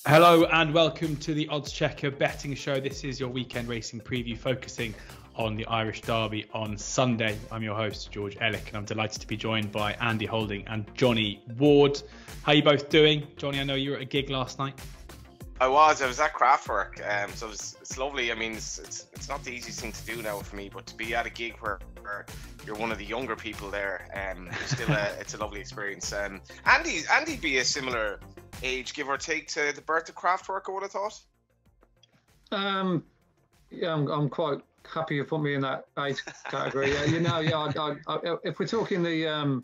Hello and welcome to the Oddschecker betting show. This is your weekend racing preview focusing on the Irish Derby on Sunday. I'm your host, George Elek, and I'm delighted to be joined by Andy Holding and Johnny Ward. How are you both doing? Johnny, I know you were at a gig last night. I was at Craftwork, so it's lovely. I mean, it's not the easiest thing to do now for me, but to be at a gig where you're one of the younger people there, it's a lovely experience. Andy be a similar age, give or take, to the birth of Craftwork, I would have thought. Yeah, I'm quite happy you put me in that age category. If we're talking the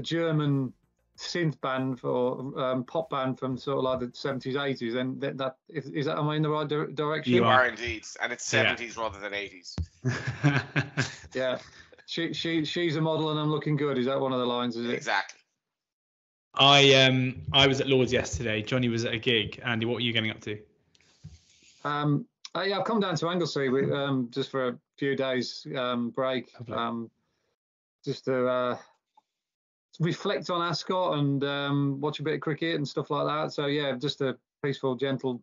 German synth band or pop band from sort of like the 70s, 80s, then that is that, am I in the right direction? You are indeed, and it's 70s rather than 80s. Yeah, she's a model and I'm looking good. Is that one of the lines? Is it? Exactly. I was at Lord's yesterday. Johnny was at a gig. Andy, what were you getting up to? I've come down to Anglesey just for a few days break, just to reflect on Ascot and watch a bit of cricket and stuff like that. So yeah, just a peaceful, gentle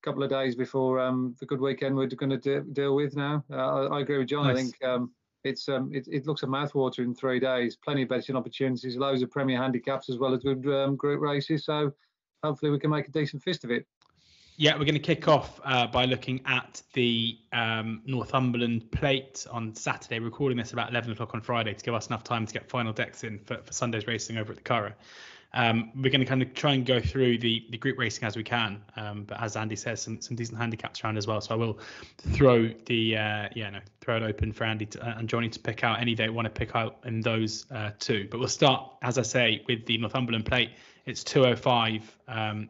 couple of days before the good weekend we're going to deal with now. I agree with John. Nice. I think it looks a mouthwater in 3 days. Plenty of betting opportunities, loads of Premier handicaps as well as good group races. So hopefully we can make a decent fist of it. Yeah, we're going to kick off by looking at the Northumberland Plate on Saturday. We're recording this about 11 o'clock on Friday to give us enough time to get final decks in for Sunday's racing over at the Curragh. We're going to kind of try and go through the group racing as we can, but as Andy says, some decent handicaps around as well. So I will throw it open for Andy and Johnny to pick out any they want to pick out in those two. But we'll start, as I say, with the Northumberland Plate. It's 2:05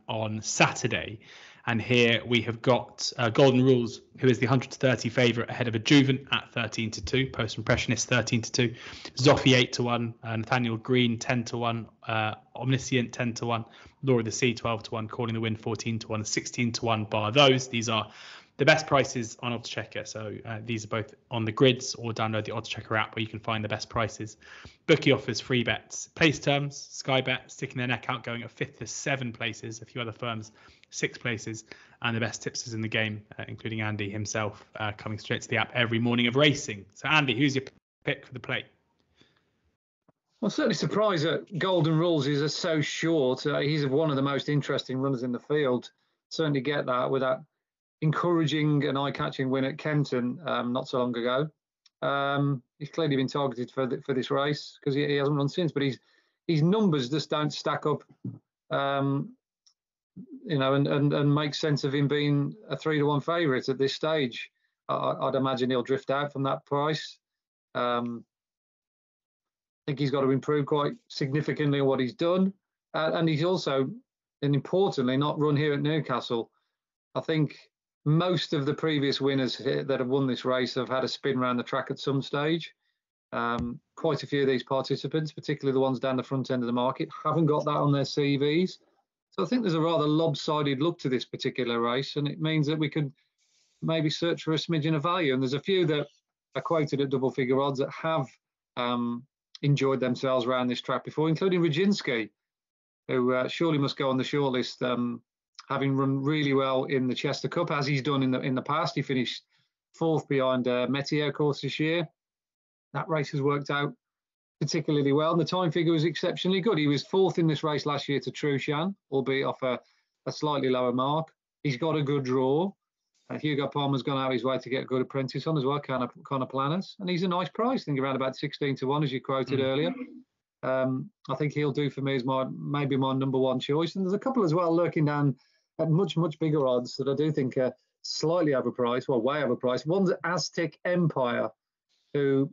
on Saturday. And here we have got Golden Rules, who is the 130 favourite ahead of a Juven at 13-2, Post Impressionist 13-2, Zoffy 8-1, Nathaniel Green 10-1, Omniscient 10-1, Law of the Sea 12-1, Calling the Wind 14-1, 16-1 bar those. These are the best prices on Oddschecker. So these are both on the grids, or download the Oddschecker app where you can find the best prices. Bookie offers free bets, place terms, Sky Bet sticking their neck out, going at 5th to 7 places. A few other firms 6 places, and the best tipsters in the game, including Andy himself, coming straight to the app every morning of racing. So Andy, who's your pick for the Plate? I'm certainly surprised that Golden Rules is so short. He's one of the most interesting runners in the field. Certainly get that with that encouraging and eye-catching win at Kenton not so long ago. He's clearly been targeted for this race because he hasn't run since, but his numbers just don't stack up. And make sense of him being a 3-1 favourite at this stage. I'd imagine he'll drift out from that price. I think he's got to improve quite significantly on what he's done. And he's also, and importantly, not run here at Newcastle. I think most of the previous winners that have won this race have had a spin around the track at some stage. Quite a few of these participants, particularly the ones down the front end of the market, haven't got that on their CVs. So I think there's a rather lopsided look to this particular race, and it means that we could maybe search for a smidgen of value. And there's a few that are quoted at double figure odds that have enjoyed themselves around this track before, including Rodzinski, who surely must go on the shortlist, having run really well in the Chester Cup, as he's done in the past. He finished 4th behind Metier, of course, this year. That race has worked out particularly well, and the time figure was exceptionally good. He was 4th in this race last year to Truchan, albeit off a slightly lower mark. He's got a good draw. Hugo Palmer's gone out his way to get a good apprentice on as well, Connor Planners, and he's a nice price. I think around about 16-1, as you quoted earlier. I think he'll do for me as maybe my number one choice. And there's a couple as well lurking down at much bigger odds that I do think are slightly overpriced, well, way overpriced. One's Aztec Empire, who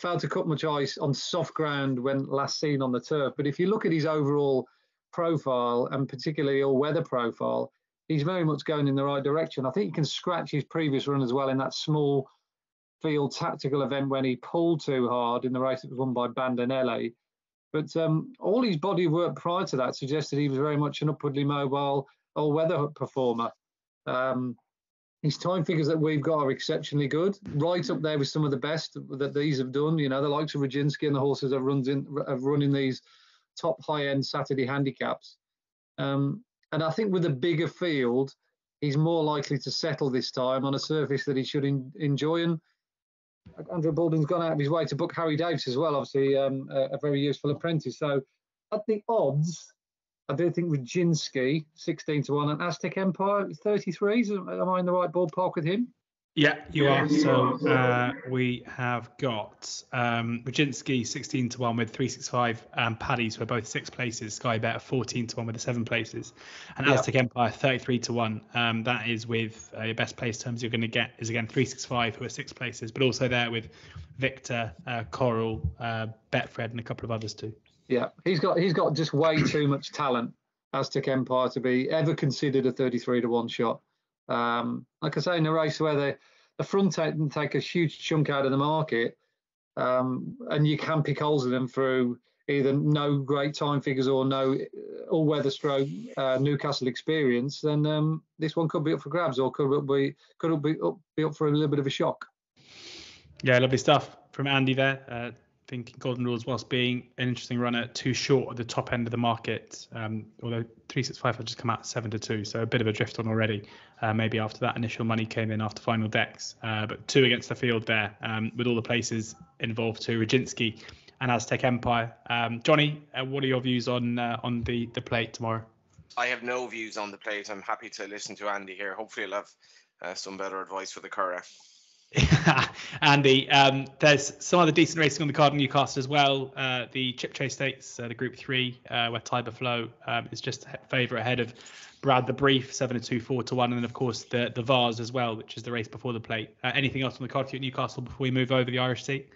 failed to cut much ice on soft ground when last seen on the turf. But if you look at his overall profile, and particularly all-weather profile, he's very much going in the right direction. I think you can scratch his previous run as well in that small field tactical event when he pulled too hard in the race that was won by Bandinelli. But all his body of work prior to that suggested he was very much an upwardly mobile all-weather performer. His time figures that we've got are exceptionally good, right up there with some of the best that these have done. You know, the likes of Rodzinski and the horses that have run in these top high-end Saturday handicaps. And I think with a bigger field, he's more likely to settle this time on a surface that he should enjoy. And Andrew Baldwin's gone out of his way to book Harry Davis as well, obviously a very useful apprentice. So at the odds, I do think Rudzinski 16-1 and Aztec Empire 33s. Am I in the right ballpark with him? Yeah, you are. So we have got Rudzinski 16-1 with 365 Paddies for both 6 places. Sky Bet 14-1 with the 7 places, and Aztec Empire 33-1. That is with your best place terms you're going to get is again 365 who are 6 places, but also there with Victor, Coral, Betfred, and a couple of others too. Yeah, he's got just way too much talent, Aztec Empire, to be ever considered a 33-1 shot. Like I say, in a race where the front end take a huge chunk out of the market, and you can pick holes in them through either no great time figures or no all-weather stroke Newcastle experience, then this one could be up for grabs, or could be up for a little bit of a shock. Yeah, lovely stuff from Andy there. Thinking Golden Rules, whilst being an interesting runner, too short at the top end of the market. Although 365 had just come out 7-2, so a bit of a drift on already. Maybe after that initial money came in after final decks, but 2 against the field there, with all the places involved too. Rudzinski and Aztec Empire. Johnny, what are your views on the plate tomorrow? I have no views on the plate. I'm happy to listen to Andy here. Hopefully, he'll have some better advice for the Curragh. Andy, there's some other decent racing on the card in Newcastle as well. The Chip Chase Stakes, the Group 3, where Tiber Flow is just a favourite ahead of Brad the Brief, 7-2, 4-1, and then of course the Vase as well, which is the race before the plate. Anything else on the card for you at Newcastle before we move over the Irish Seat?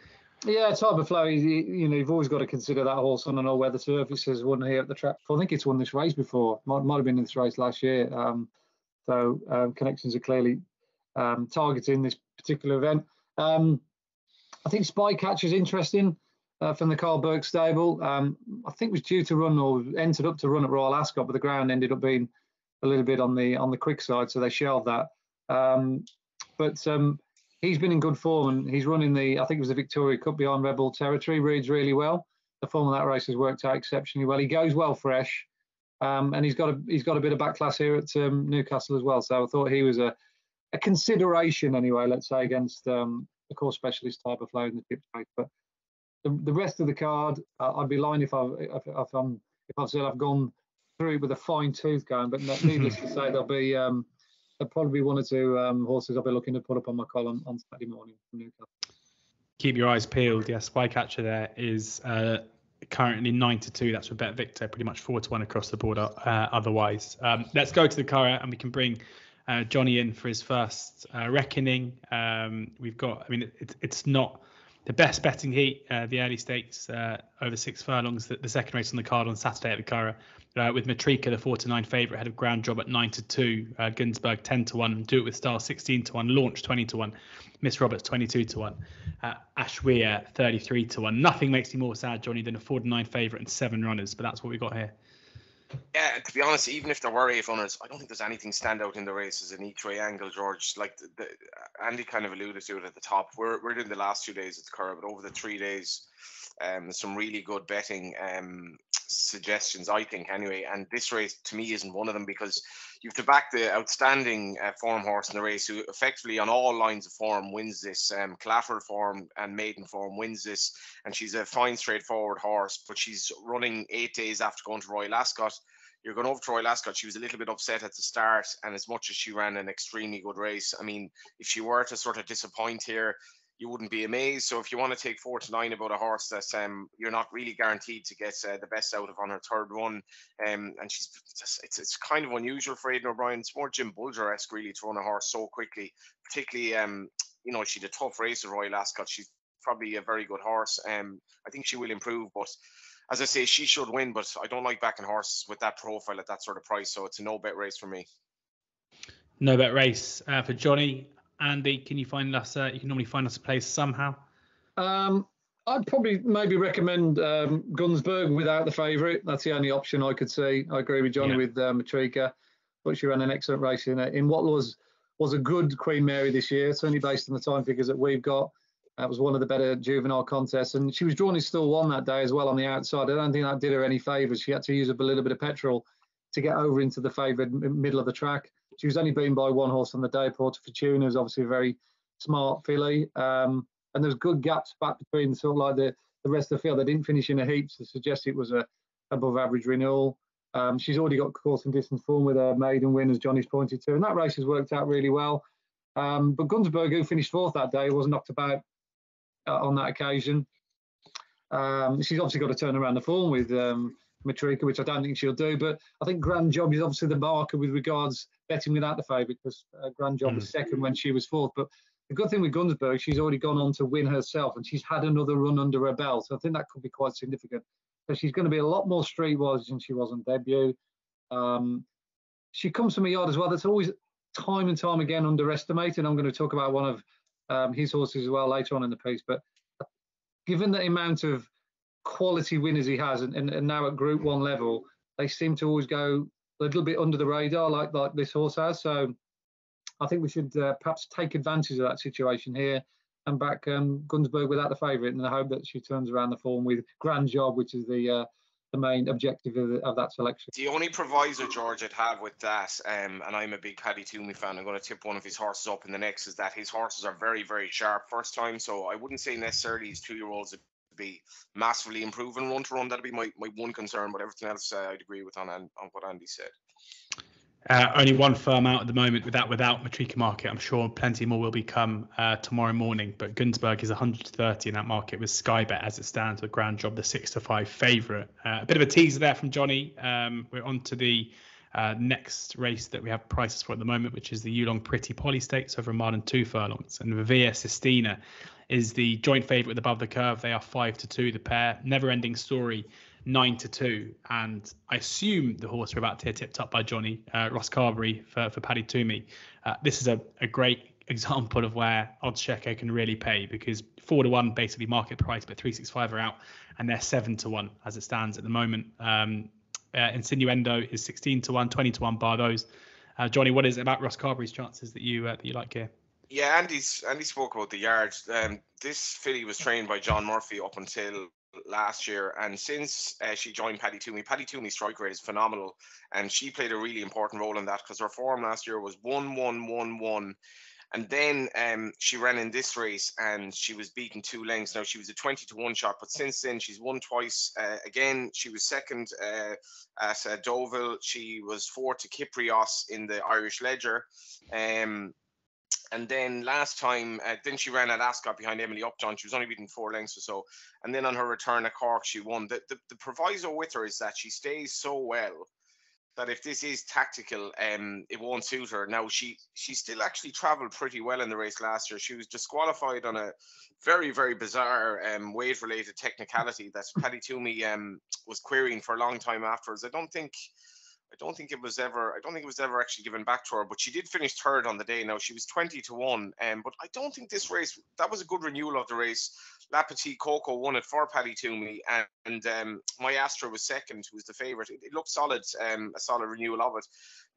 Yeah, Tiber Flow. You've always got to consider that horse on an all-weather surface. Has won here at the track. I think it's won this race before. Might have been in this race last year. So connections are clearly targeting this particular event. I think Spycatcher is interesting from the Carl Burke stable. I think was due to run or entered up to run at Royal Ascot, but the ground ended up being a little bit on the quick side, so they shelved that. But he's been in good form, and he's running I think it was the Victoria Cup behind Rebel Territory. Reads really well. The form of that race has worked out exceptionally well. He goes well fresh, and he's got a bit of back class here at Newcastle as well. So I thought he was a consideration anyway, let's say, against the course specialist Tiber Flow in the Chip Chase. But the rest of the card, I'd be lying if I've said I've gone through it with a fine tooth comb. But needless to say, there'll probably be 1 or 2 horses I'll be looking to put up on my column on Saturday morning from Newcastle. Keep your eyes peeled. Yeah, Spycatcher there is currently 9-2. That's with Bet Victor, pretty much 4-1 across the board. Otherwise, let's go to the Curragh, and we can bring Johnny in for his first reckoning. We've got, it's not the best betting heat, the early stakes over 6 furlongs, the second race on the card on Saturday at the Curragh, with Matrika, the 4-9 favourite, ahead of Ground Job at 9-2, Ginsberg 10-1, Do It With Style 16-1, Launch 20-1, Miss Roberts 22-1, Ashweir 33-1. Nothing makes me more sad, Johnny, than a 4-9 favourite and 7 runners, but that's what we got here. Yeah, to be honest, even if there were 8 runners, I don't think there's anything stand out in the races in each way angle, George. Like Andy kind of alluded to it at the top. We're doing the last 2 days at the Curragh, but over the 3 days, some really good betting suggestions, I think, anyway. And this race, to me, isn't one of them, because you have to back the outstanding form horse in the race, who effectively on all lines of form wins this. Collateral form and maiden form wins this, and she's a fine, straightforward horse, but she's running 8 days after going to Royal Ascot. You're going over to Royal Ascot. She was a little bit upset at the start, and as much as she ran an extremely good race, if she were to sort of disappoint here, you wouldn't be amazed. So if you want to take 4-9 about a horse that you're not really guaranteed to get the best out of on her third run, and it's kind of unusual for Aidan O'Brien. It's more Jim Bulger-esque really to run a horse so quickly, particularly she did a tough race at Royal Ascot. She's probably a very good horse. I think she will improve, but as I say, she should win. But I don't like backing horses with that profile at that sort of price, so it's a no bet race for me. No bet race for Johnny. Andy, can you find us? You can normally find us a place somehow. I'd probably maybe recommend Gunsberg without the favourite. That's the only option I could see. I agree with Johnny with Matrika, but she ran an excellent race in what was a good Queen Mary this year, certainly based on the time figures that we've got. That was one of the better juvenile contests, and she was drawn in still 1 that day as well on the outside. I don't think that did her any favours. She had to use up a little bit of petrol to get over into the favoured middle of the track. She was only beaten by one horse on the day. Porta Fortuna is obviously a very smart filly. And there's good gaps back between sort of like the rest of the field. They didn't finish in a heap to suggest it was a above average renewal. She's already got course and distance form with her maiden win, as Johnny's pointed to, and that race has worked out really well. But Gunsberg, who finished fourth that day, was knocked about on that occasion. She's obviously got to turn around the form with Matrika, which I don't think she'll do. But I think Grand Job is obviously the marker with regards betting without the favourite, because Grand Job was second when she was fourth. But the good thing with Gunsberg, she's already gone on to win herself, and she's had another run under her belt. So I think that could be quite significant. So she's going to be a lot more streetwise than she was on debut. She comes from a yard as well that's always time and time again underestimated. I'm going to talk about one of his horses as well later on in the piece. But given the amount of quality winners he has, and now at Group 1 level, they seem to always go a little bit under the radar like this horse has. So I think we should perhaps take advantage of that situation here and back Gunsberg without the favourite, and I hope that she turns around the form with Grand Job, which is the main objective of that selection. The only proviso, George, I'd have with that, and I'm a big Paddy Toomey fan, I'm going to tip one of his horses up in the next, is that his horses are very, very sharp first time. So I wouldn't say necessarily his 2-year-olds would be massively improving run to run. That'd be my one concern, but everything else I'd agree with on what Andy said. Only one firm out at the moment without Matrika market. I'm sure plenty more will become tomorrow morning. But Gunsberg is 130 in that market with Skybet as it stands, with Grand Job the 6-5 favourite. A bit of a teaser there from Johnny. We're on to the next race that we have prices for at the moment, which is the Yulong Pretty Polly Stakes over a mile and 2 furlongs. And Vivia Sistina is the joint favourite above the curve. They are 5-2, the pair. Never ending story. 9-2, and I assume the horse we're about to hear tipped up by Johnny, Ross Carberry for Paddy Toomey. This is a great example of where oddschecker can really pay, because 4-1 basically market price, but 365 are out, and they're 7-1 as it stands at the moment. Insinuendo is 16-1, 20-1 bar those. Johnny, what is it about Ross Carberry's chances that you like here? Yeah, Andy spoke about the yards. This filly was trained by John Murphy up until last year, and since she joined Paddy Toomey's strike rate is phenomenal, and she played a really important role in that, because her form last year was 1-1-1-1, and then she ran in this race and she was beaten 2 lengths. Now she was a 20-1 shot, but since then she's won twice. Again, she was second at Deauville. She was 4th to Kyprios in the Irish Ledger. And then last time, then she ran at Ascot behind Emily Upjohn. She was only beaten 4 lengths or so. And then on her return at Cork, she won. The proviso with her is that she stays so well that if this is tactical, it won't suit her. Now, she still actually travelled pretty well in the race last year. She was disqualified on a very, very bizarre weight-related technicality that Paddy Toomey was querying for a long time afterwards. I don't think it was ever actually given back to her, but she did finish 3rd on the day. Now she was 20-1, but I don't think this race, that was a good renewal of the race. La Petite Coco won it for Paddy Toomey, and My Astra was 2nd, who was the favourite. It looked solid, a solid renewal of it.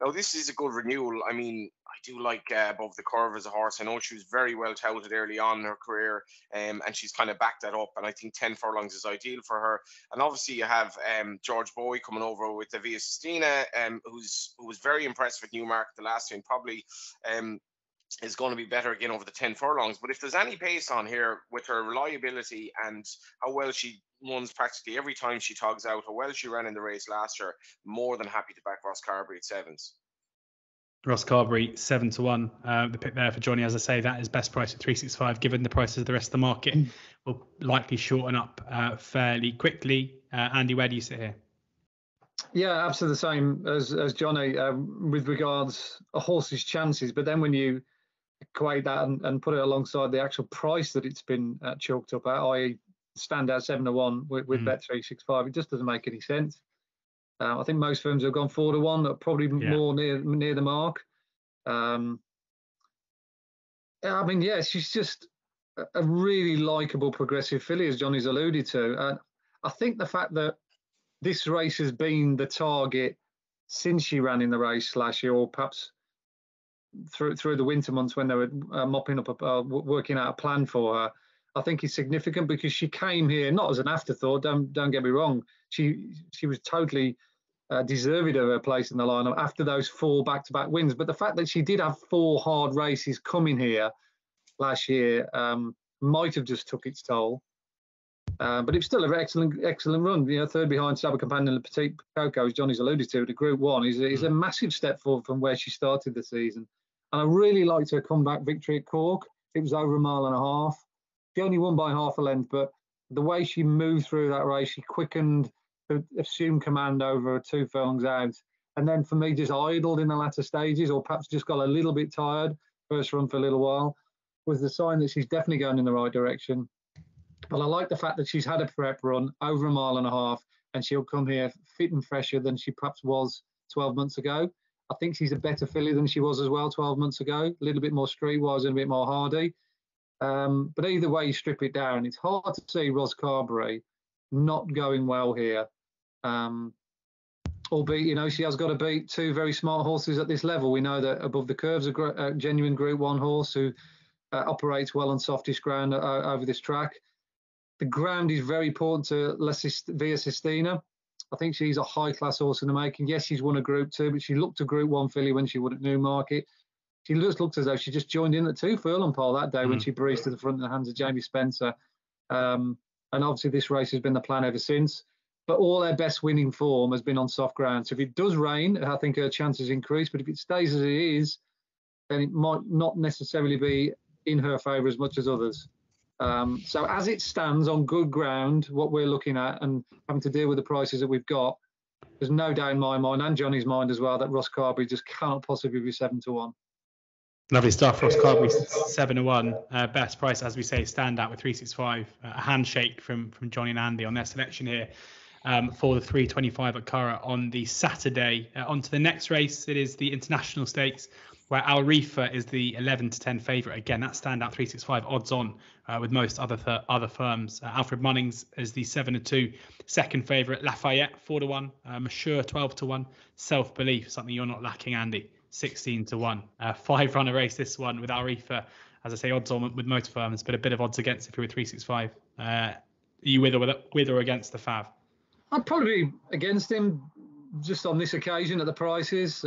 Now this is a good renewal. I mean, I do like Above the Curve as a horse. I know she was very well touted early on in her career, and she's kind of backed that up, and I think 10 furlongs is ideal for her. And obviously you have George Bowie coming over with the Via Sistina, who was very impressed with Newmarket the last time, probably is going to be better again over the 10 furlongs. But if there's any pace on here with her reliability and how well she runs practically every time she togs out, how well she ran in the race last year, more than happy to back Ross Carberry at 7s. Ross Carberry 7-1. The pick there for Johnny, as I say, that is best price at 365. Given the prices of the rest of the market, will likely shorten up fairly quickly. Andy, where do you sit here? Yeah, absolutely the same as Johnny with regards a horse's chances. But then when you equate that and put it alongside the actual price that it's been chalked up at, i.e. standout 7-1 with Bet365, it just doesn't make any sense. I think most firms have gone 4-1, probably more near the mark. I mean, yeah, she's just a really likeable progressive filly, as Johnny's alluded to. And I think the fact that this race has been the target since she ran in the race last year, or perhaps through the winter months when they were mopping up, working out a plan for her, I think is significant, because she came here not as an afterthought. Don't get me wrong. She was totally deserved of her place in the lineup after those 4 back-to-back wins. But the fact that she did have 4 hard races coming here last year might have just took its toll. But it's still an excellent run. You know, third behind Sabre Companion and Petite Coco, as Johnny's alluded to, the Group 1 is a massive step forward from where she started the season. And I really liked her comeback victory at Cork. It was over 1.5 miles. She only won by half a length, but the way she moved through that race, she quickened, assumed command over 2 furlongs out. And then for me, just idled in the latter stages, or perhaps just got a little bit tired, first run for a little while, was the sign that she's definitely going in the right direction. But I like the fact that she's had a prep run over 1.5 miles, and she'll come here fit and fresher than she perhaps was 12 months ago. I think she's a better filly than she was as well 12 months ago, a little bit more streetwise and a bit more hardy. But either way you strip it down, it's hard to see Ros Carberry not going well here. Albeit, you know, she has got to beat 2 very smart horses at this level. We know that Above the Curve's a genuine Group 1 horse who operates well on softish ground over this track. The ground is very important to Via Sistina. I think she's a high-class horse in the making. Yes, she's won a Group 2, but she looked a Group 1 filly when she won at Newmarket. She just looked as though she just joined in at 2 furlong pole that day when she breezed to the front in the hands of Jamie Spencer. And obviously this race has been the plan ever since. But all her best winning form has been on soft ground. So if it does rain, I think her chances increase. But if it stays as it is, then it might not necessarily be in her favour as much as others. So as it stands on good ground, what we're looking at and having to deal with the prices that we've got, there's no doubt in my mind and Johnny's mind as well that Ros Carberry just cannot possibly be 7-1. Lovely stuff. Ros Carberry 7-1. Best price, as we say, stand out with 365. A handshake from Johnny and Andy on their selection here for the 325 at Curragh on the Saturday. On to the next race. It is the International Stakes, where Al Rifa is the 11-10 favourite. Again, that standout 365 odds on with most other firms. Alfred Munnings is the 7-2 second favourite. Lafayette 4-1. Mashur 12-1. Self Belief, something you're not lacking, Andy, 16-1. 5-runner race this one with Al Rifa, as I say, odds on with most firms, but a bit of odds against if you're with 365. Are you with or against the Fav? I'd probably be against him just on this occasion at the prices.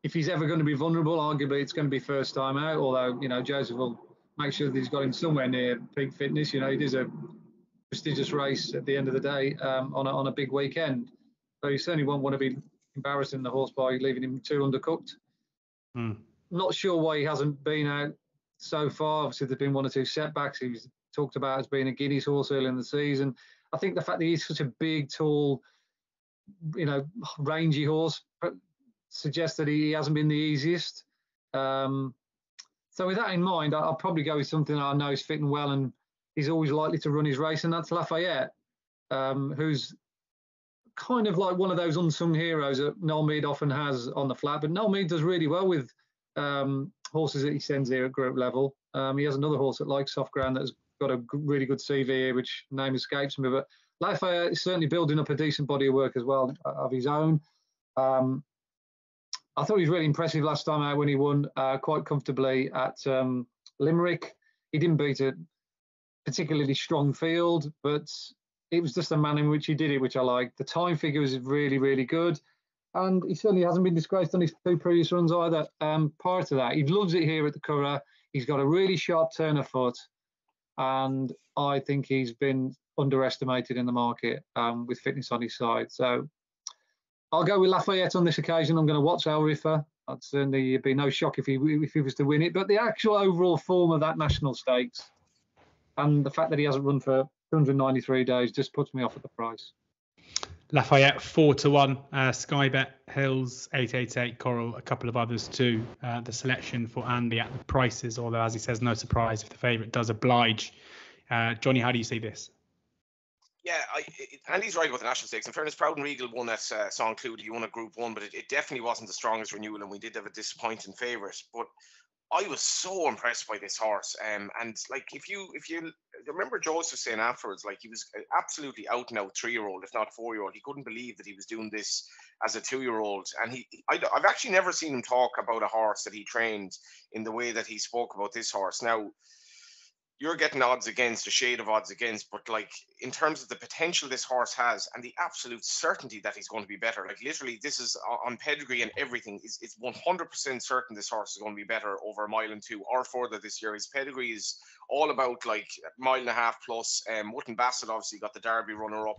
If he's ever going to be vulnerable, arguably it's going to be first time out, although, you know, Joseph will make sure that he's got him somewhere near peak fitness. You know, it is a prestigious race at the end of the day on a big weekend. So you certainly won't want to be embarrassing the horse by leaving him too undercooked. Not sure why he hasn't been out so far. Obviously, there's been 1 or 2 setbacks. He was talked about as being a Guineas horse early in the season. I think the fact that he's such a big, tall, you know, rangy horse suggests that he hasn't been the easiest. So with that in mind, I'll probably go with something that I know is fitting well and he's always likely to run his race, and that's Lafayette, who's kind of like one of those unsung heroes that Noel Meade often has on the flat. But Noel Meade does really well with horses that he sends here at group level. He has another horse that likes soft ground that's got a really good CV here, which name escapes me. But Lafayette is certainly building up a decent body of work as well of his own. I thought he was really impressive last time out when he won quite comfortably at Limerick. He didn't beat a particularly strong field, but it was just the manner in which he did it, which I liked. The time figure was really, really good. And he certainly hasn't been disgraced on his 2 previous runs either. Prior to that, he loves it here at the Curragh. He's got a really sharp turn of foot. And I think he's been underestimated in the market with fitness on his side. So I'll go with Lafayette on this occasion. I'm going to watch Al Rifa. I'd certainly be no shock if he was to win it. But the actual overall form of that national stakes and the fact that he hasn't run for 293 days just puts me off at the price. Lafayette 4-1, Skybet, Hills 888, Coral, a couple of others too. The selection for Andy at the prices, although as he says, no surprise if the favourite does oblige. Johnny, how do you see this? Yeah, Andy's right about the national stakes. In fairness, Proud and Regal won at Saint Cloud. He won at Group 1, but it definitely wasn't the strongest renewal, and we did have a disappointing favourite. But I was so impressed by this horse, and like if you remember Joseph saying afterwards, like he was absolutely out and out 3-year-old, if not 4-year-old. He couldn't believe that he was doing this as a 2-year-old, and I've actually never seen him talk about a horse that he trained in the way that he spoke about this horse. Now, you're getting odds against, a shade of odds against, but like in terms of the potential this horse has and the absolute certainty that he's going to be better, like literally this is on pedigree and everything, it's 100% certain this horse is going to be better over 1.2 miles or further this year. His pedigree is all about like 1.5 miles plus. Wootton Bassett obviously got the Derby runner-up.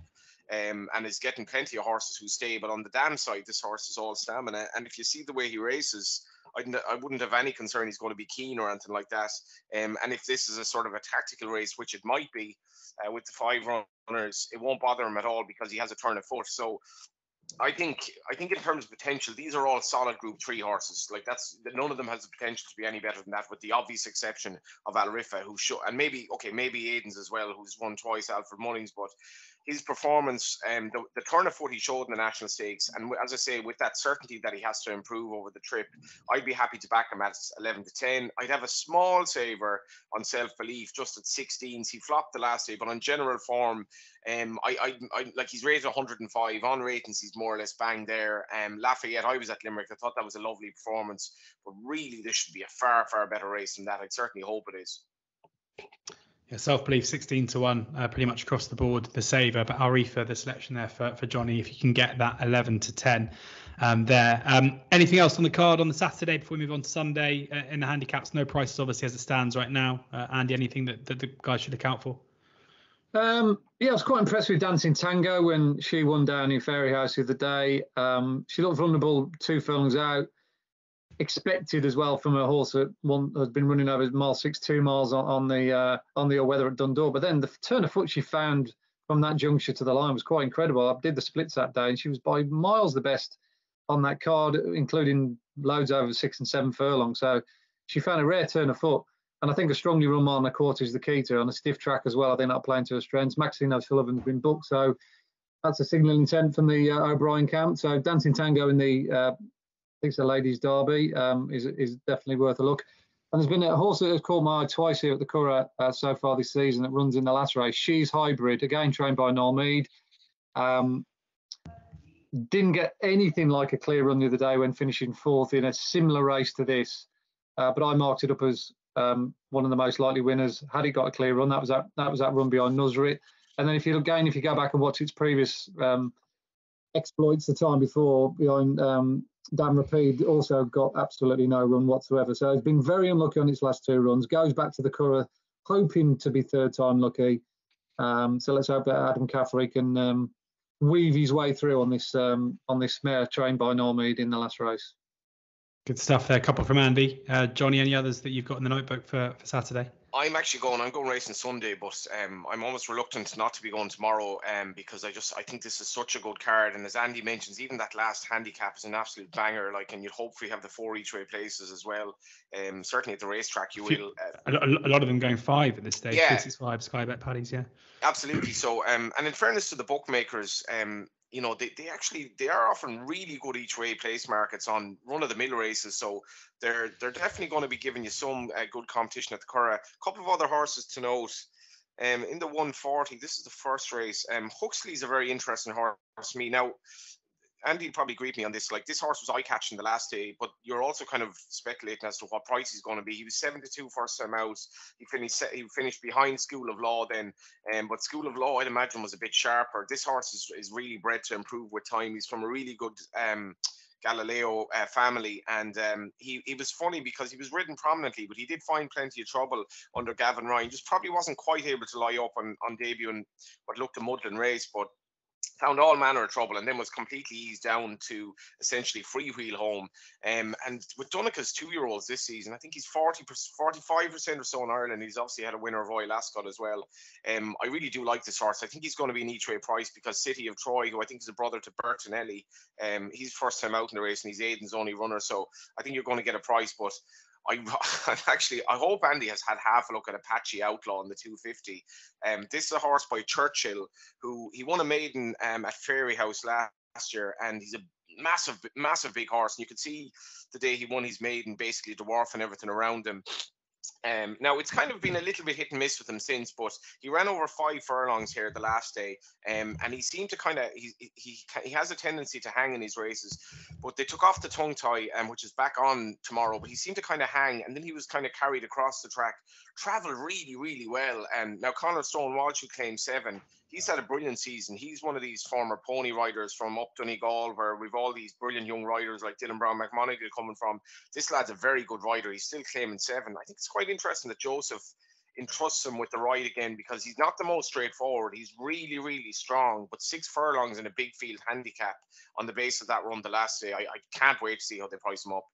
And is getting plenty of horses who stay, but on the dam side, this horse is all stamina. And if you see the way he races, I wouldn't have any concern he's going to be keen or anything like that. And if this is a sort of a tactical race, which it might be, with the 5 runners, it won't bother him at all because he has a turn of foot. So I think in terms of potential, these are all solid Group 3 horses. Like none of them has the potential to be any better than that, with the obvious exception of Alrifa, who should, and maybe Aiden's as well, who's won twice, Alfred Mullings, but his performance, the turn of foot he showed in the National Stakes, and as I say, with that certainty that he has to improve over the trip, I'd be happy to back him at 11 to 10. I'd have a small saver on Self Belief just at 16s. He flopped the last day, but on general form, I like he's rated 105 on ratings. He's more or less bang there. Lafayette, I was at Limerick. I thought that was a lovely performance, but really this should be a far better race than that. I'd certainly hope it is. Yeah, Self Belief 16 to 1, pretty much across the board, the saver, but Arifa, the selection there for Johnny, if you can get that 11 to 10 there. Anything else on the card on the Saturday before we move on to Sunday in the handicaps? No prices obviously as it stands right now. Andy, anything that the guys should account for? Yeah, I was quite impressed with Dancing Tango when she won down in Fairyhouse the other day. She looked vulnerable 2 furlongs out. Expected as well from a horse that has been running over mile 6, 2 miles on the all-weather at Dundor. But then the turn of foot she found from that juncture to the line was quite incredible. I did the splits that day, and she was by miles the best on that card, including loads over 6 and 7 furlongs. So she found a rare turn of foot, and I think a strongly run mile and a quarter is the key to her. On a stiff track as well, I think that playing to her strengths. Maxine O'Sullivan's been booked, so that's a signal intent from the O'Brien camp. So Dancing Tango in the I think it's a ladies' derby, is definitely worth a look. And there's been a horse that has caught my eye twice here at the Curragh so far this season that runs in the last race. She's Hybrid, again trained by Noel Mead. Didn't get anything like a clear run the other day when finishing 4th in a similar race to this. But I marked it up as one of the most likely winners. Had it got a clear run, that was that run behind Nusrit. And then if you go back and watch its previous exploits the time before behind Dan Rapide, also got absolutely no run whatsoever. So it's been very unlucky on its last 2 runs. Goes back to the Curragh, hoping to be 3rd time lucky. So let's hope that Adam Caffrey can weave his way through on this mare trained by Noel Mead in the last race. Good stuff there. A couple from Andy. Johnny, any others that you've got in the notebook for Saturday? I'm going racing Sunday, but I'm almost reluctant not to be going tomorrow because I think this is such a good card. And as Andy mentions, even that last handicap is an absolute banger. Like, and you'd hopefully have the 4 each way places as well. Certainly at the racetrack, you will. A lot of them going 5 at this stage. Yeah. 365 Sky Bet Paddies, yeah. Absolutely. So, and in fairness to the bookmakers, you know, they are offering really good each way place markets on run of the mill races. So they're definitely going to be giving you some good competition at the Curragh. A couple of other horses to note. In the 140, this is the first race. Huxley's a very interesting horse to me. Now, Andy probably agreed with me on this. Like, this horse was eye-catching the last day, but you're also kind of speculating as to what price he's going to be. He was 7-2 first time out. He finished behind School of Law then, but School of Law, I'd imagine, was a bit sharper. This horse is really bred to improve with time. He's from a really good Galileo family, and he was funny because he was ridden prominently, but he did find plenty of trouble under Gavin Ryan. Just probably wasn't quite able to lie up on debut in what looked a muddling race, but found all manner of trouble and then was completely eased down to essentially freewheel home. And with Donica's 2-year-olds this season, I think he's 45% or so in Ireland. He's obviously had a winner of Royal Ascot as well. I really do like this horse. I think he's going to be an each way price because City of Troy, who I think is a brother to Bertinelli, he's first time out in the race and he's Aiden's only runner. So I think you're going to get a price, but I hope Andy has had half a look at Apache Outlaw in the 250. This is a horse by Churchill, who he won a maiden at Fairyhouse last year, and he's a massive big horse. And you could see the day he won his maiden, basically dwarfing everything around him. Now it's kind of been a little bit hit and miss with him since, but he ran over 5 furlongs here the last day, and he seemed to kind of he has a tendency to hang in his races, but they took off the tongue tie, which is back on tomorrow. But he seemed to kind of hang, and then he was kind of carried across the track travelled really, really well. And now Conor Stonewalsh, who claimed 7, he's had a brilliant season. He's one of these former pony riders from up Donegal, where we've all these brilliant young riders like Dylan Brown McMonagall coming from. This lad's a very good rider. He's still claiming 7. I think it's quite interesting that Joseph entrusts him with the ride again, because he's not the most straightforward. He's really, really strong, but 6 furlongs in a big field handicap on the base of that run the last day. I can't wait to see how they price him up.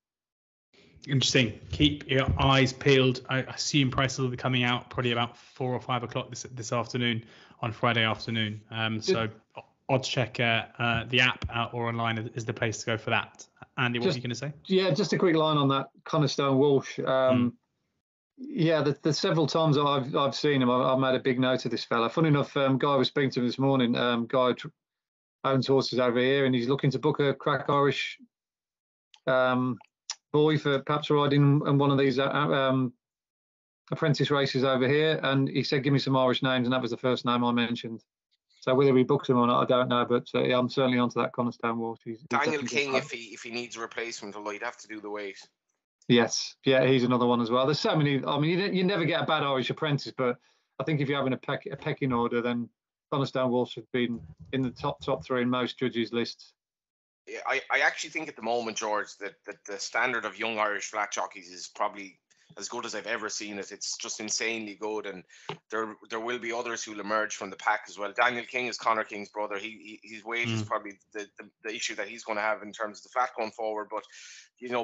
Interesting. Keep your eyes peeled. I assume prices will be coming out probably about 4 or 5 o'clock this afternoon, on Friday afternoon. So oddschecker, the app or online is the place to go for that. Andy, what are you going to say? Yeah, just a quick line on that Conor Stonewalsh. Yeah, the several times I've seen him, I've made a big note of this fella. Funny enough, Guy was speaking to him this morning. Guy owns horses over here, and he's looking to book a crack Irish boy for perhaps riding in one of these apprentice races over here. And he said, give me some Irish names, and that was the first name I mentioned. So whether he books him or not, I don't know. But yeah, I'm certainly onto that Conor Stonewalsh. Daniel King, if he needs a replacement, although he'd have to do the weight. Yes, yeah, he's another one as well. There's so many. I mean, you never get a bad Irish apprentice, but I think if you're having a pecking order, then Conor Stonewalsh has been in the top 3 in most judges' lists. Yeah, I actually think at the moment, George, that the standard of young Irish flat jockeys is probably as good as I've ever seen it. It's just insanely good, and there will be others who will emerge from the pack as well. Daniel King is Conor King's brother. His weight is probably the issue that he's going to have in terms of the flat going forward. But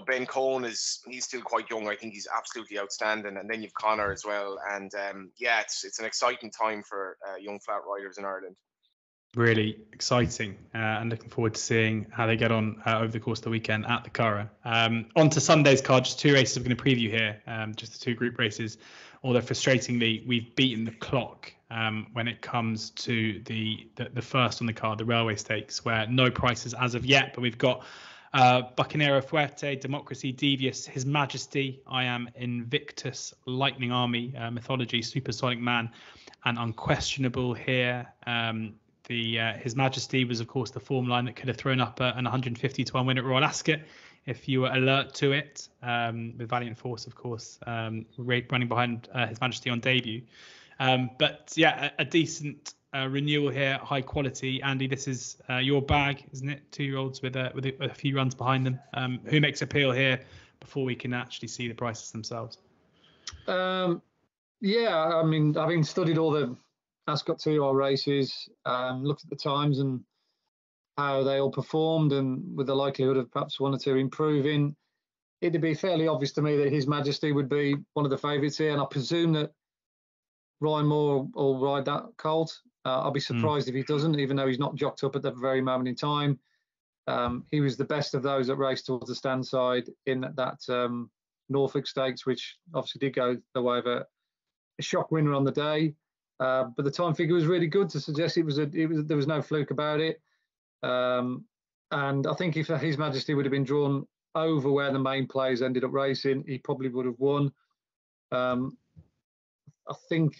Ben Cohn he's still quite young. I think he's absolutely outstanding. And then you've Conor as well. And it's an exciting time for young flat riders in Ireland. Really exciting, and looking forward to seeing how they get on over the course of the weekend at the Curragh. On to Sunday's card, just 2 races we're going to preview here, just the 2 group races. Although frustratingly, we've beaten the clock when it comes to the first on the card, the Railway Stakes, where no prices as of yet, but we've got Bucanero Fuerte, Democracy, Devious, His Majesty, I Am Invictus, Lightning Army, Mythology, Supersonic Man, and Unquestionable here. His Majesty was, of course, the form line that could have thrown up an 150 to 1 win at Royal Ascot if you were alert to it, with Valiant Force, of course, running behind His Majesty on debut. But yeah, a decent renewal here, high quality. Andy, this is your bag, isn't it? 2-year-olds with a few runs behind them. Who makes appeal here before we can actually see the prices themselves? Yeah, I mean, having studied all the Ascot 2-year-old races, looked at the times and how they all performed, and with the likelihood of perhaps 1 or 2 improving, it'd be fairly obvious to me that His Majesty would be one of the favourites here, and I presume that Ryan Moore will ride that colt. I'll be surprised if he doesn't, even though he's not jocked up at the very moment in time. He was the best of those that raced towards the stand side in that Norfolk Stakes, which obviously did go the way of a shock winner on the day. But the time figure was really good to suggest there was no fluke about it. And I think if His Majesty would have been drawn over where the main players ended up racing, he probably would have won. I think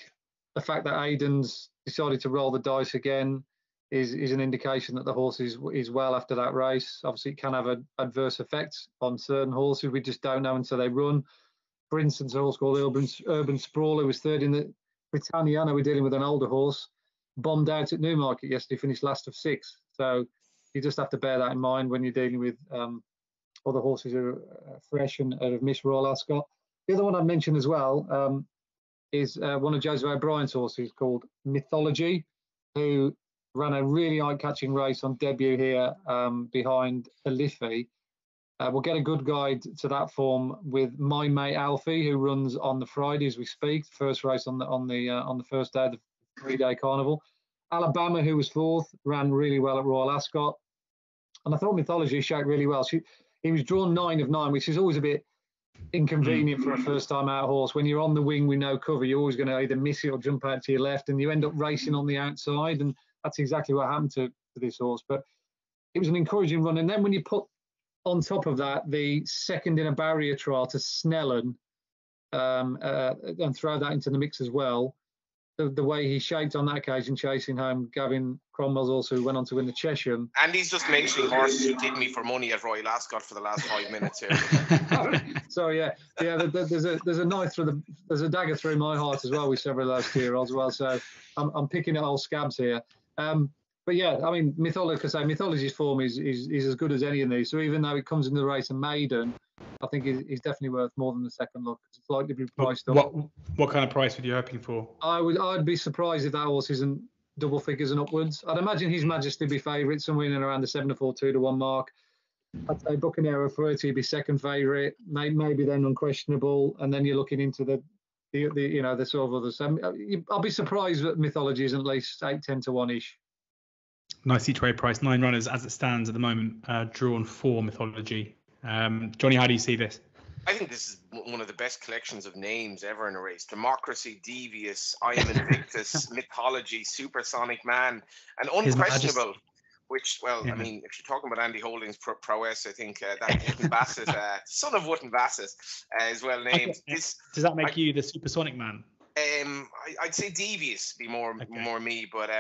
the fact that Aidan's decided to roll the dice again is an indication that the horse is well after that race. Obviously, it can have adverse effects on certain horses. We just don't know until they run. For instance, a horse called Urban Sprawler was third in the Britanniana. We're dealing with an older horse, bombed out at Newmarket yesterday, finished last of 6. So you just have to bear that in mind when you're dealing with other horses who are fresh and have missed Royal Ascot. The other one I mentioned as well is one of Joseph O'Brien's horses called Mythology, who ran a really eye-catching race on debut here behind Alifi. We'll get a good guide to that form with my mate Alfie, who runs on the Friday as we speak. First race on the first day of the 3-day carnival. Alabama, who was 4th, ran really well at Royal Ascot, and I thought Mythology showed really well. He was drawn 9 of 9, which is always a bit inconvenient for a first-time out horse. When you're on the wing with no cover, you're always going to either miss it or jump out to your left, and you end up racing on the outside, and that's exactly what happened to this horse. But it was an encouraging run, and then when you put on top of that the second in a barrier trial to Snellen, and throw that into the mix as well, the way he shaped on that occasion, chasing home Gavin Cromwell's also, who went on to win the Chesham. And he's just mentioning horses who did me for money at Royal Ascot for the last 5 minutes here. So yeah, there's a knife there's a dagger through my heart as well with several of those 2-year-olds as well. So I'm picking at old scabs here. But yeah, I mean, Mythology's form is as good as any of these. So even though it comes in the race and maiden, I think he's definitely worth more than the second look. It's likely to be priced up. What kind of price would you hoping for? I'd be surprised if that horse isn't double figures and upwards. I'd imagine His Majesty be favourite somewhere in and around the 7-4, 2-1 mark. I'd say Buccaneer Authority would be second favourite, maybe then Unquestionable, and then you're looking into the sort of others. I'll be surprised that Mythology isn't at least 8-10 to 1-ish. Nice each way price. 9 runners as it stands at the moment, drawn 4 Mythology. Johnny, how do you see this? I think this is one of the best collections of names ever in a race. Democracy, Devious, I Am Invictus, Mythology, Supersonic Man, and Unquestionable. Which, well, yeah. I mean, if you're talking about Andy Holding's prowess, I think that Wotton Bassett, son of Wotton Bassett, is well named. Does that make you the Supersonic Man? I'd say Devious be more me, but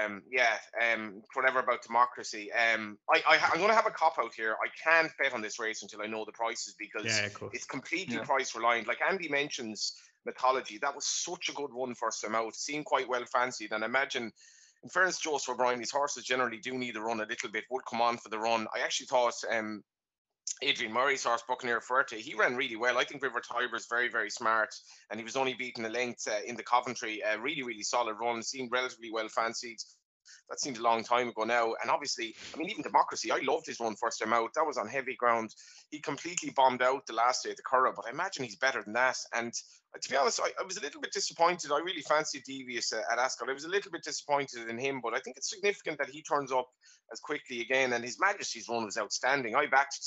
whatever about Democracy. I'm going to have a cop out here. I can't bet on this race until I know the prices because it's completely price reliant. Like Andy mentions Mythology, that was such a good one first time out. Seemed quite well fancied, and I imagine, in fairness, Joseph O'Brien, these horses generally do need a run a little bit. Would come on for the run. I actually thought Adrian Murray's horse, Buccaneer Fuerte, he ran really well. I think River Tiber's very, very smart, and he was only beaten a length in the Coventry. Really, really solid run. Seemed relatively well fancied. That seemed a long time ago now. And obviously, I mean, even Democracy, I loved his run first time out. That was on heavy ground. He completely bombed out the last day at the Curragh, but I imagine he's better than that. And to be honest, I was a little bit disappointed. I really fancied Devious at Ascot. I was a little bit disappointed in him, but I think it's significant that he turns up as quickly again. And His Majesty's run was outstanding. I backed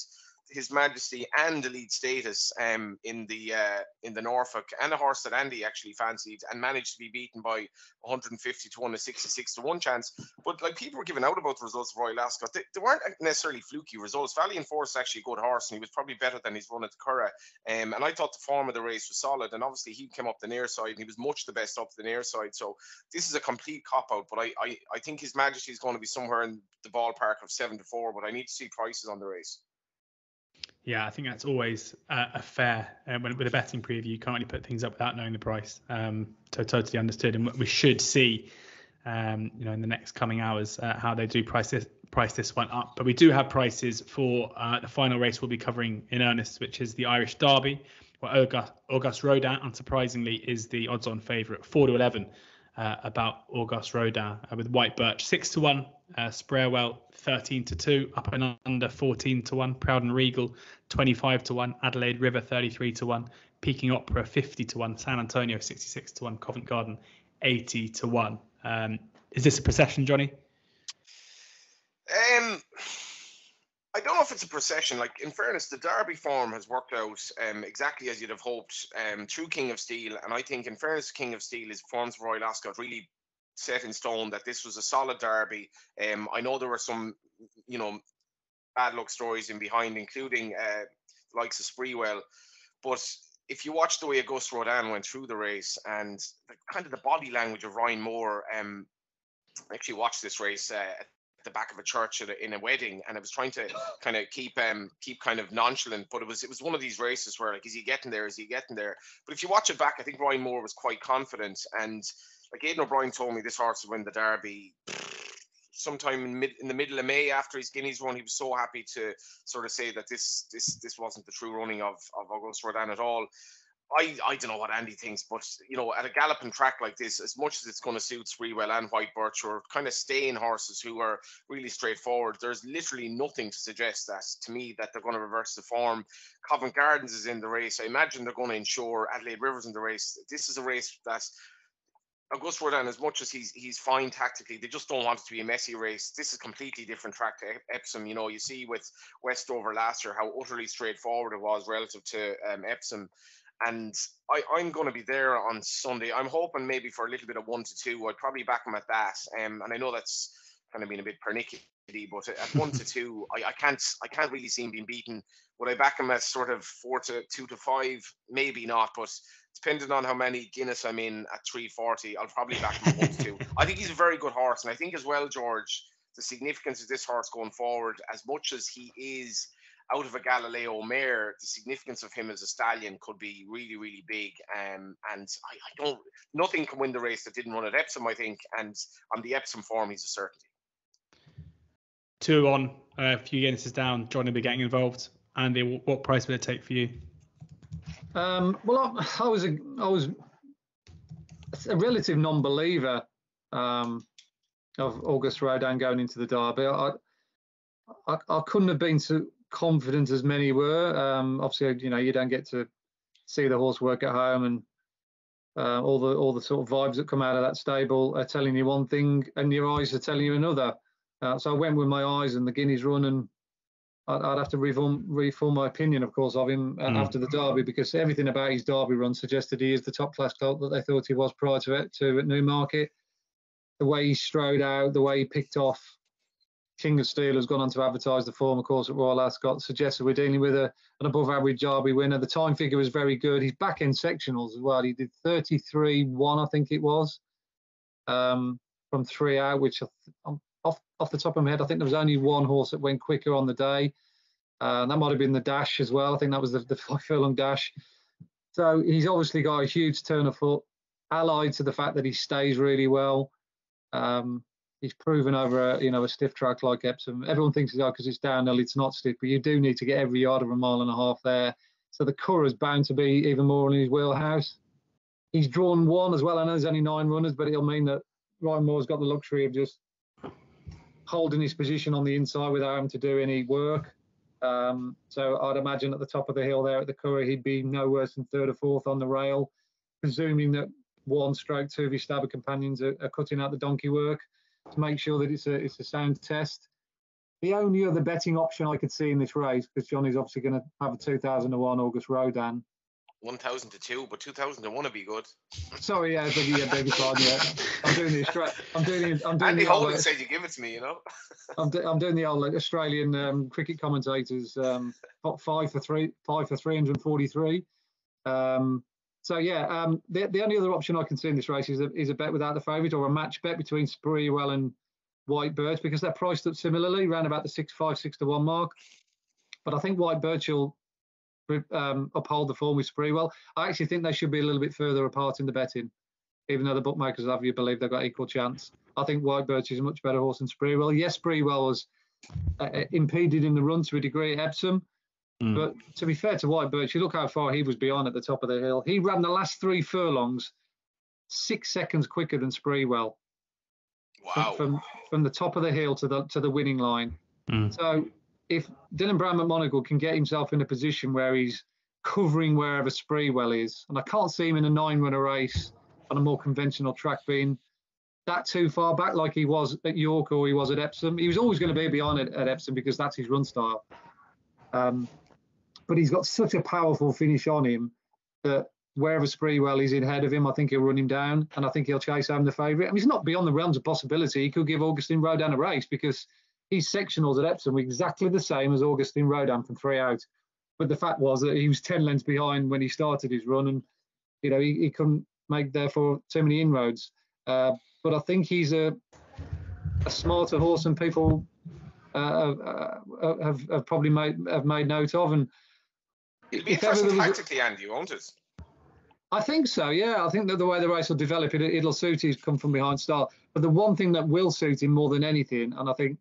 His Majesty and Elite Status in the Norfolk, and a horse that Andy actually fancied and managed to be beaten by 150 to 1, a 66 to 1 chance. But like, people were giving out about the results of Royal Ascot. They weren't necessarily fluky results. Valiant Force is actually a good horse, and he was probably better than his run at the Curragh. And I thought the form of the race was solid, and obviously he came up the near side, and he was much the best up the near side. So this is a complete cop out. But I think His Majesty is going to be somewhere in the ballpark of 7 to 4. But I need to see prices on the race. Yeah, I think that's always a fair, with a betting preview, you can't really put things up without knowing the price. So totally understood. And we should see, in the next coming hours, how they do price this one up. But we do have prices for the final race we'll be covering in earnest, which is the Irish Derby, where Auguste Rodin, unsurprisingly, is the odds-on favourite, 4 to 11. About Auguste Rodin with White Birch 6 to 1, Sprayerwell 13 to 2, Up and Under 14 to 1, Proud and Regal 25 to 1, Adelaide River 33 to 1, Peking Opera 50 to 1, San Antonio 66 to 1, Covent Garden 80 to 1. Is this a procession, Johnny? I don't know if it's a procession. Like, in fairness, the Derby form has worked out exactly as you'd have hoped through King of Steel. And I think, in fairness, King of Steel, his forms for Royal Ascot really set in stone that this was a solid Derby. I know there were some, bad luck stories in behind, including the likes of Sprewell. But if you watch the way Auguste Rodin went through the race and the body language of Ryan Moore, I actually watched this race at the back of a church in a wedding, and I was trying to kind of keep kind of nonchalant, but it was one of these races where, like, is he getting there? But if you watch it back, I think Ryan Moore was quite confident, and like Aidan O'Brien told me, this horse would win the Derby sometime in the middle of May after his Guineas run. He was so happy to sort of say that this wasn't the true running of Auguste Rodin at all. I don't know what Andy thinks, but at a galloping track like this, as much as it's going to suit Sprewell and White Birch, or kind of staying horses who are really straightforward, there's literally nothing to suggest that to me that they're going to reverse the form. Covent Gardens is in the race. I imagine they're going to ensure Adelaide River's in the race. This is a race that Auguste Rodin, as much as he's fine tactically, they just don't want it to be a messy race. This is a completely different track to Epsom. You see with Westover last year how utterly straightforward it was relative to Epsom. And I'm going to be there on Sunday. I'm hoping maybe for a little bit of 1 to 2. I'd probably back him at that. And I know that's kind of been a bit pernickety. But at 1-2, I can't really see him being beaten. Would I back him at sort of 2-5? Maybe not, but depending on how many Guinness I'm in at 340, I'll probably back him at 1-2. I think he's a very good horse, and I think as well, George, the significance of this horse going forward, as much as he is out of a Galileo mare, the significance of him as a stallion could be really, really big. And nothing can win the race that didn't run at Epsom, I think. And on the Epsom form, he's a certainty. 2 on, a few Guinnesses down. John will be getting involved. Andy, what price would it take for you? Well, I was a relative non-believer of Auguste Rodin going into the Derby. I couldn't have been so confident as many were. Obviously, you don't get to see the horse work at home, and all the sort of vibes that come out of that stable are telling you one thing, and your eyes are telling you another. So I went with my eyes and the Guineas run, and I'd have to reform my opinion, of course, of him after the Derby, because everything about his Derby run suggested he is the top class colt that they thought he was prior to it at Newmarket. The way he strode out, the way he picked off King of Steel, has gone on to advertise the form, of course, at Royal Ascot, suggests that we're dealing with an above average Derby winner. The time figure was very good. His back end sectionals as well. He did 33.1, I think it was, from 3 out, which off the top of my head, I think there was only one horse that went quicker on the day. That might have been the Dash as well. I think that was the 5 furlong Dash. So he's obviously got a huge turn of foot, allied to the fact that he stays really well. He's proven over a stiff track like Epsom. Everyone thinks because it's downhill, it's not stiff, but you do need to get every yard of a mile and a half there. So the Curragh's bound to be even more in his wheelhouse. He's drawn 1 as well. I know there's only 9 runners, but it'll mean that Ryan Moore's got the luxury of just holding his position on the inside without having to do any work. So I'd imagine at the top of the hill there at the Curragh, he'd be no worse than 3rd or 4th on the rail, presuming that 1/2 of his stabber companions are cutting out the donkey work to make sure that it's a sound test. The only other betting option I could see in this race, because Johnny's obviously going to have a 2001 Auguste Rodin. 1,000-2, but 2,001 would be good. Sorry, yeah, beg your pardon. Yeah, I'm doing Andy the Holden said you give it to me, I'm doing the old Australian cricket commentators. 5 for 343. So yeah, the only other option I can see in this race is a bet without the favourite, or a match bet between Spreewell and White Birch, because they're priced up similarly, around about the 6-5, 6-1 mark. But I think White Birch will uphold the form with Spreewell. I actually think they should be a little bit further apart in the betting, even though the bookmakers have you believe they've got equal chance. I think White Birch is a much better horse than Spreewell. Yes, Spreewell was impeded in the run to a degree at Epsom, but to be fair to White Birch, you look how far he was behind at the top of the hill. He ran the last 3 furlongs 6 seconds quicker than Spreewell. Wow! From the top of the hill to the winning line. So if Dylan Brown McMonagle can get himself in a position where he's covering wherever Spreewell is, and I can't see him in a 9-runner race on a more conventional track being that too far back like he was at York or he was at Epsom. He was always going to be behind at Epsom because that's his run style. But he's got such a powerful finish on him that wherever Spreewell is ahead of him, I think he'll run him down, and I think he'll chase home the favourite. I mean, it's not beyond the realms of possibility. He could give Augustine Rodin a race because his sectionals at Epsom were exactly the same as Augustine Rodin from 3 out. But the fact was that he was 10 lengths behind when he started his run, and he couldn't make therefore too many inroads. But I think he's a smarter horse than people have probably made note of. And it'll be interesting tactically, Andy, won't it? I think so, yeah. I think that the way the race will develop, it'll suit his come from behind style. But the one thing that will suit him more than anything, and I think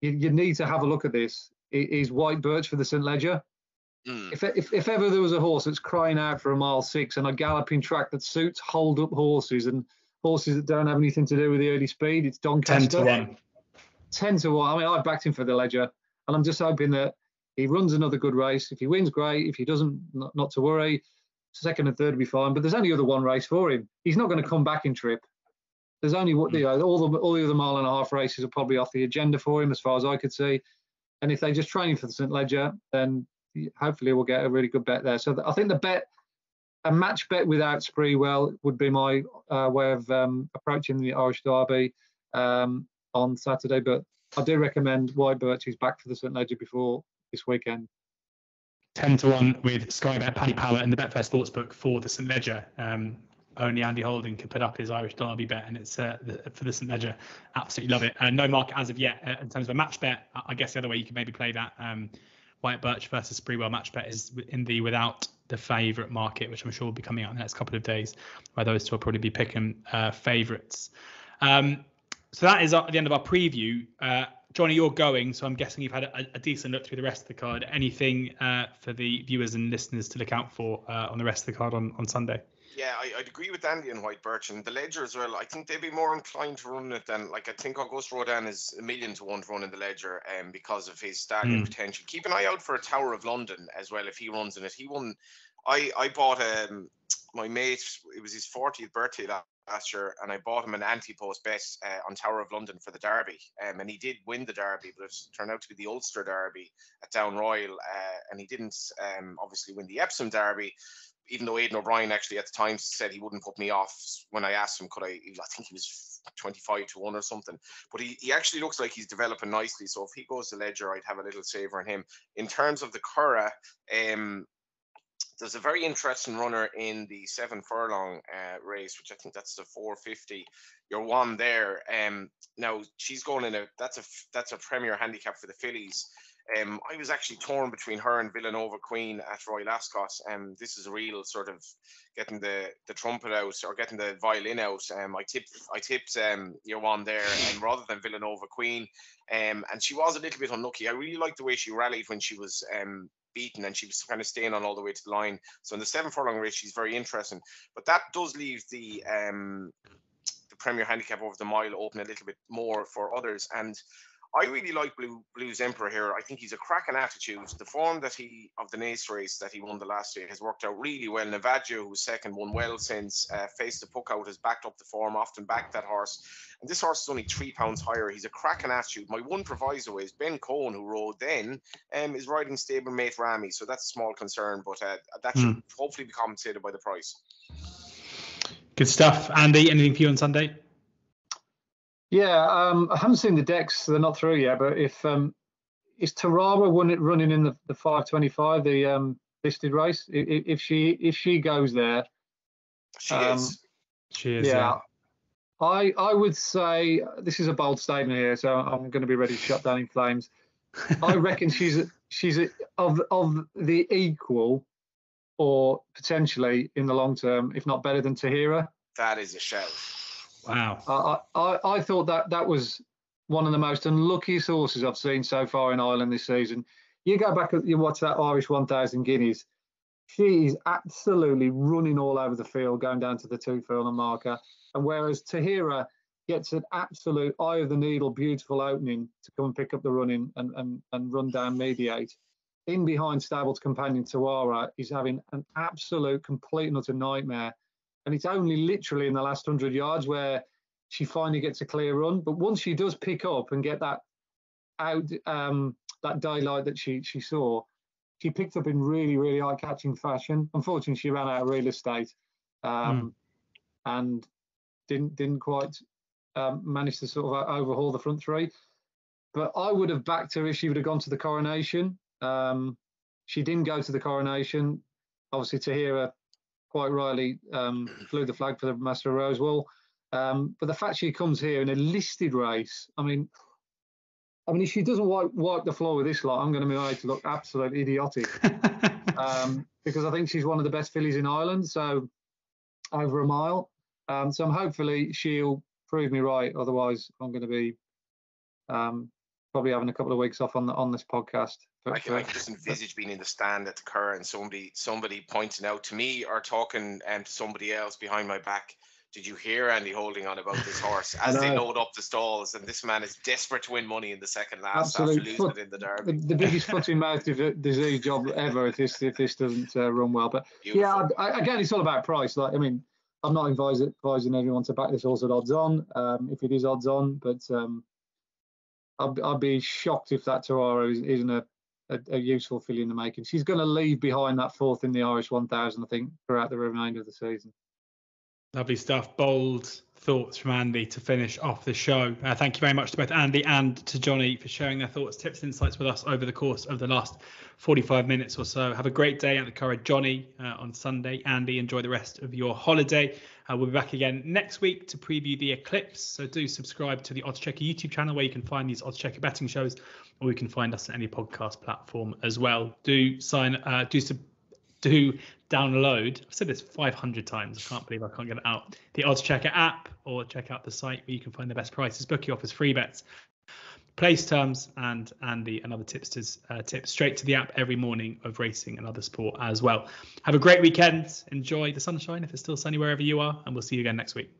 you need to have a look at this, is White Birch for the St. Leger. If ever there was a horse that's crying out for a 1.6 mile and a galloping track that suits hold-up horses and horses that don't have anything to do with the early speed, it's Doncaster. 10-1. 10-1. I mean, I've backed him for the Leger, and I'm just hoping that he runs another good race. If he wins, great. If he doesn't, not to worry. 2nd and 3rd will be fine. But there's only one race for him. He's not going to come back in trip. There's only all the other 1.5 mile races are probably off the agenda for him, as far as I could see. And if they just train him for the St. Leger, then hopefully we'll get a really good bet there. So I think a match bet without Spreewell would be my way of approaching the Irish Derby. on Saturday, but I do recommend White Birches back for the St Ledger before this weekend. 10-1 with Sky Bet, Paddy Power, and the Betfair Sportsbook for the St Ledger. Only Andy Holding could put up his Irish Derby bet, and it's for the St Ledger. Absolutely love it. No market as of yet in terms of a match bet. I guess the other way you could maybe play that White Birch versus Sprewell match bet is in the without the favourite market, which I'm sure will be coming out in the next couple of days, where those two will probably be picking favourites. So that is at the end of our preview. Johnny, you're going, so I'm guessing you've had a decent look through the rest of the card. Anything for the viewers and listeners to look out for on the rest of the card on Sunday? Yeah, I'd agree with Andy and White Birch and the Ledger as well. I think they'd be more inclined to run it than, like, I think Auguste Rodin is 1,000,000 to 1 to run in the Ledger because of his staggering potential. Keep an eye out for a Tower of London as well if he runs in it. He won. I bought my mate. It was his 40th birthday last year, and I bought him an anti-post bet on Tower of London for the Derby, and he did win the Derby, but it turned out to be the Ulster Derby at Down Royal, and he didn't obviously win the Epsom Derby. Even though Aidan O'Brien actually at the time said he wouldn't put me off when I asked him, I think he was 25 to 1 or something. But he actually looks like he's developing nicely. So if he goes to Ledger, I'd have a little saver on him. In terms of the Curragh, there's a very interesting runner in the 7 furlong race, which I think that's the 450. You're one there. Now she's going in that's a premier handicap for the fillies. I was actually torn between her and Villanova Queen at Royal Ascot. This is a real sort of getting the trumpet out or getting the violin out. I tipped your one there, and rather than Villanova Queen, and she was a little bit unlucky. I really liked the way she rallied when she was beaten, and she was kind of staying on all the way to the line. So in the 7 furlong race, she's very interesting. But that does leave the Premier Handicap over the mile open a little bit more for others, and I really like Blues Emperor here. I think he's a cracking attitude. The form of the Naas race that he won the last day has worked out really well. Navaggio, who was second, won well since. Faced the Puck Out, has backed up the form, often backed that horse. And this horse is only £3 higher. He's a cracking attitude. My one proviso is Ben Cohen, who rode then, is riding stablemate Rami. So that's a small concern, but that should hopefully be compensated by the price. Good stuff. Andy, anything for you on Sunday? Yeah, I haven't seen the decks; they're not through yet. But if is Tarara running in the 525, the listed race? If she goes there, she is. She is. Yeah. I would say this is a bold statement here, so I'm going to be ready to shut down in flames. I reckon she's of the equal, or potentially in the long term, if not better than Tahira. That is a shout. Wow. I thought that was one of the most unluckiest horses I've seen so far in Ireland this season. You go back and you watch that Irish 1000 Guineas. She is absolutely running all over the field, going down to the 2 furlong marker. And whereas Tahira gets an absolute eye of the needle, beautiful opening to come and pick up the running and run down Mediate. In behind Stable's companion Tawara is having an absolute complete and utter nightmare. And it's only literally in the last 100 yards where she finally gets a clear run. But once she does pick up and get that out, that daylight that she saw, she picked up in really, really eye-catching fashion. Unfortunately, she ran out of real estate and didn't quite manage to sort of overhaul the front three. But I would have backed her if she would have gone to the Coronation. She didn't go to the Coronation. Obviously, Tahira quite rightly flew the flag for the Master of Rosewall. But the fact she comes here in a listed race, I mean, if she doesn't wipe the floor with this lot, I'm going to be made to look absolutely idiotic. Because I think she's one of the best fillies in Ireland, so over a mile. So hopefully she'll prove me right. Otherwise, I'm going to be probably having a couple of weeks off on this podcast. I can just envisage being in the stand at the Curragh and somebody pointing out to me or talking to somebody else behind my back. Did you hear Andy Holding on about this horse as they load up the stalls? And this man is desperate to win money in the second last after losing it in the Derby. The biggest foot in mouth disease job ever if this doesn't run well. But beautiful. Yeah, again, it's all about price. Like, I mean, I'm not advising everyone to back this horse at odds on. If it is odds on, but I'd be shocked if that Tarara isn't a useful filly in the making. She's going to leave behind that 4th in the Irish 1000, I think, throughout the remainder of the season. Lovely stuff. Bold thoughts from Andy to finish off the show. Thank you very much to both Andy and to Johnny for sharing their thoughts, tips, and insights with us over the course of the last 45 minutes or so. Have a great day at the Curragh, Johnny, on Sunday. Andy, enjoy the rest of your holiday. We'll be back again next week to preview the eclipse. So do subscribe to the Oddschecker YouTube channel where you can find these Oddschecker betting shows, or you can find us on any podcast platform as well. Do download, I've said this 500 times, I can't believe I can't get it out, the Oddschecker app, or check out the site where you can find the best prices, bookie offers, free bets, place terms, and Andy and other tipsters tips straight to the app every morning of racing and other sport as well. Have a great weekend. Enjoy the sunshine if it's still sunny wherever you are, and we'll see you again next week.